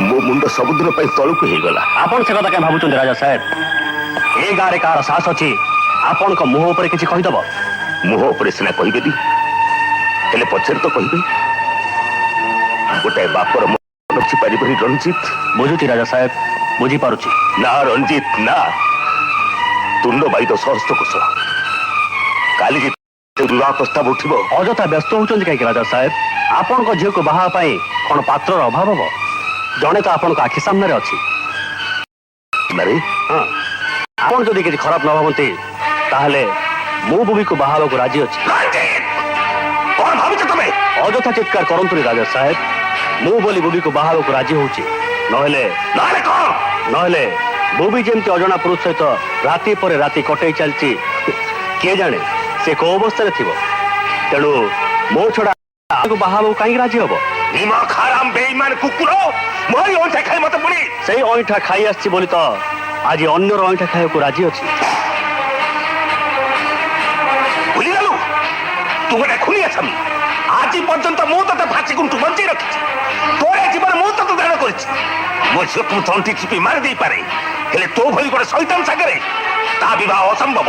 मो मुंड सबुदिन तलू होगला। आपण से कथा क्या भावुं राजा साहेब ए गाँव में कार साहस अच्छी आपण मुह पर किसी कहीदब मुह पर सीना कहबेनी हेले पछरे तो कहबे गोटे बापर मन रखी पारि रंजीत। बुझुची राजा साहेब बुझीपारुची ना रंजीत ना तुंड बाईद सहस्त कोश काली विवाह प्रस्ताव उठिब अजथा व्यस्त होती कहीं राजा साहेब आपण झील को बाहा कौन पात्र अभाव हम जड़े तो आपण आखि सामने अच्छी हाँ आपण जदि किसी खराब न भावती ताहले मु बुबी को बाहा को राजी अच्छी अजथा चित्कार करतुनी राजा साहेब मु बोली बुबी को बाहा को राजी होची नहले बुबी जमती अजना पुरुष सहित राति पर राति कटई चलती किए जाने से को अवस्था थी तेणु मो छड़ा बाहा कहीं राजी हम कुकुर खाई मत पुणी से अईठा खाई आसी बोली तो आज अन्यर अईठा खाया को राजी अच्छी भूलीगलु तू गोटे खुनी आसामी आज पर्यंत मु ते फाँसी गुंठु बंचाई रखी तोर जीवन मु तो दान कर मो झील को तंटी चिपी मारी दे पारे हेले तो भली गोटे शैतान सागर ता विवाह असंभव।